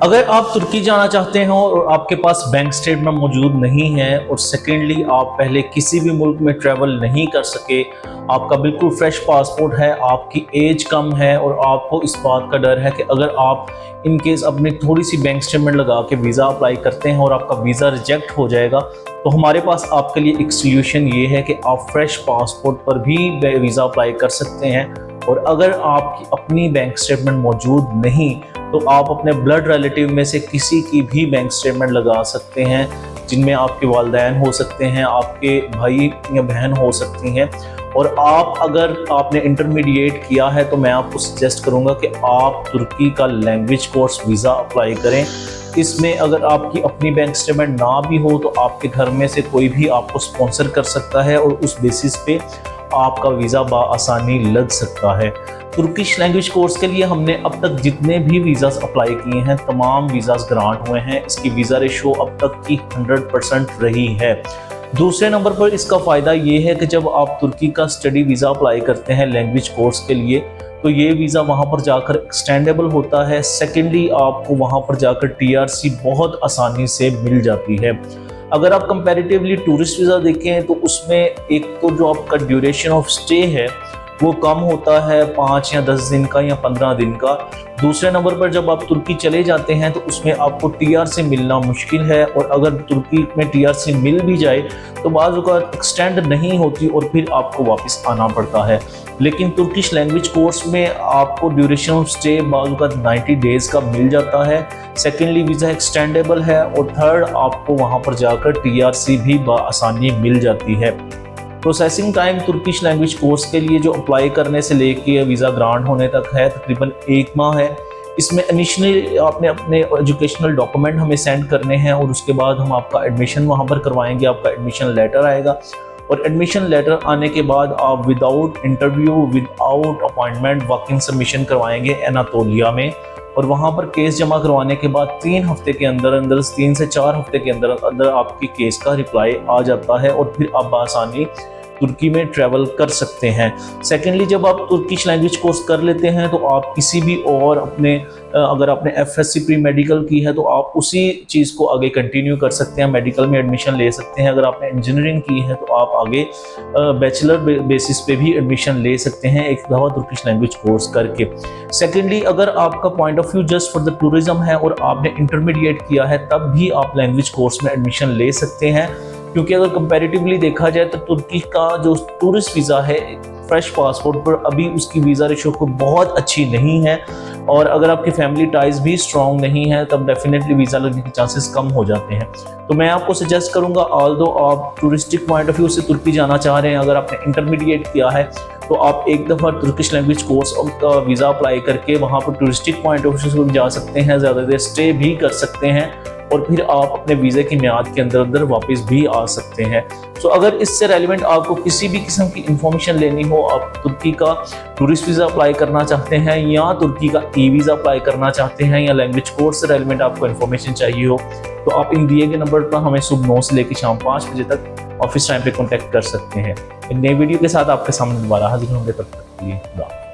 अगर आप तुर्की जाना चाहते हो और आपके पास बैंक स्टेटमेंट मौजूद नहीं है और सेकेंडली आप पहले किसी भी मुल्क में ट्रैवल नहीं कर सके, आपका बिल्कुल फ्रेश पासपोर्ट है, आपकी एज कम है और आपको इस बात का डर है कि अगर आप इन केस अपनी थोड़ी सी बैंक स्टेटमेंट लगा के वीज़ा अप्लाई करते हैं और आपका वीज़ा रिजेक्ट हो जाएगा, तो हमारे पास आपके लिए एक सोल्यूशन ये है कि आप फ्रेश पासपोर्ट पर भी वीज़ा अप्लाई कर सकते हैं। और अगर आपकी अपनी बैंक स्टेटमेंट मौजूद नहीं तो आप अपने ब्लड रिलेटिव में से किसी की भी बैंक स्टेटमेंट लगा सकते हैं, जिनमें आपके वालिदैन हो सकते हैं, आपके भाई या बहन हो सकती हैं। और अगर आपने इंटरमीडिएट किया है तो मैं आपको सजेस्ट करूंगा कि आप तुर्की का लैंग्वेज कोर्स वीज़ा अप्लाई करें। इसमें अगर आपकी अपनी बैंक स्टेटमेंट ना भी हो तो आपके घर में से कोई भी आपको स्पॉन्सर कर सकता है और उस बेसिस पे आपका वीज़ा आसानी लग सकता है। तुर्किश लैंग्वेज कोर्स के लिए हमने अब तक जितने भी वीज़ास अप्लाई किए हैं तमाम वीज़ास ग्रांट हुए हैं। इसकी वीज़ा रेशो अब तक की 100% रही है। दूसरे नंबर पर इसका फ़ायदा ये है कि जब आप तुर्की का स्टडी वीज़ा अप्लाई करते हैं लैंग्वेज कोर्स के लिए तो ये वीज़ा वहाँ पर जाकर एक्सटेंडेबल होता है। सेकेंडली आपको वहाँ पर जाकर TRC बहुत आसानी से मिल जाती है। अगर आप कंपैरेटिवली टूरिस्ट वीज़ा देखें तो उसमें एक तो जो आपका ड्यूरेशन ऑफ स्टे है वो कम होता है, 5 या 10 दिन का या 15 दिन का। दूसरे नंबर पर जब आप तुर्की चले जाते हैं तो उसमें आपको TRC मिलना मुश्किल है और अगर तुर्की में TRC मिल भी जाए तो बाज़ औक़ात एक्सटेंड नहीं होती और फिर आपको वापस आना पड़ता है। लेकिन तुर्किश लैंग्वेज कोर्स में आपको ड्यूरेशन ऑफ स्टे बाज़ औक़ात 90 डेज़ का मिल जाता है। सेकेंडली वीज़ा एक्सटेंडेबल है और थर्ड आपको वहाँ पर जाकर TRC भी आसानी मिल जाती है। Processing time Turkish language course के लिए जो अप्लाई करने से लेके वीज़ा ग्रांट होने तक है तकरीबन 1 माह है। इसमें इनिशियली आपने अपने एजुकेशनल डॉक्यूमेंट हमें सेंड करने हैं और उसके बाद हम आपका एडमिशन वहाँ पर करवाएंगे। आपका एडमिशन लेटर आएगा और एडमिशन लेटर आने के बाद आप without interview, without appointment walk-in submission करवाएंगे एनातोलिया में। और वहाँ पर केस जमा करवाने के बाद 3 हफ्ते के अंदर 3 से 4 हफ्ते के अंदर आपकी केस का रिप्लाई आ जाता है और फिर आप आसानी तुर्की में ट्रैवल कर सकते हैं। सेकेंडली जब आप तुर्किश लैंग्वेज कोर्स कर लेते हैं तो आप किसी भी और अगर आपने FSC प्री मेडिकल की है तो आप उसी चीज़ को आगे कंटिन्यू कर सकते हैं, मेडिकल में एडमिशन ले सकते हैं। अगर आपने इंजीनियरिंग की है तो आप आगे बैचलर बेसिस पे भी एडमिशन ले सकते हैं एक दफ़ा तुर्किश लैंग्वेज कोर्स करके। सेकेंडली अगर आपका point of view just for the tourism है और आपने इंटरमीडिएट किया है तब भी आप लैंग्वेज कोर्स में एडमिशन ले सकते हैं, क्योंकि अगर कंपैरेटिवली देखा जाए तो तुर्की का जो टूरिस्ट वीज़ा है फ्रेश पासपोर्ट पर अभी उसकी वीज़ा रेशो को बहुत अच्छी नहीं है और अगर आपकी फैमिली टाइज भी स्ट्रॉन्ग नहीं है तब डेफिनेटली वीज़ा लगने के चांसेस कम हो जाते हैं। तो मैं आपको सजेस्ट करूंगा, ऑल्दो आप टूरिस्टिक पॉइंट ऑफ व्यू से तुर्की जाना चाह रहे हैं, अगर आपने इंटरमीडिएट किया है तो आप एक दफ़ा तुर्किश लैंग्वेज कोर्स का वीज़ा अप्लाई करके वहाँ पर टूरिस्टिक पॉइंट ऑफ व्यू से जा सकते हैं, ज़्यादा देर स्टे भी कर सकते हैं और फिर आप अपने वीज़े की मियाद के अंदर वापस भी आ सकते हैं। सो अगर इससे रेलिवेंट आपको किसी भी किस्म की इंफॉर्मेशन लेनी हो, आप तुर्की का टूरिस्ट वीज़ा अप्लाई करना चाहते हैं या तुर्की का वीज़ा अप्लाई करना चाहते हैं या लैंग्वेज कोर्स से रेलिवेंट आपको इन्फॉर्मेशन चाहिए हो, तो आप इन दिए गए नंबर पर हमें सुबह 9 से लेकर शाम 5 बजे तक ऑफिस टाइम पे कॉन्टैक्ट कर सकते हैं। एक नई वीडियो के साथ आपके सामने दोबारा हाजिर होंगे, तब तक के लिए।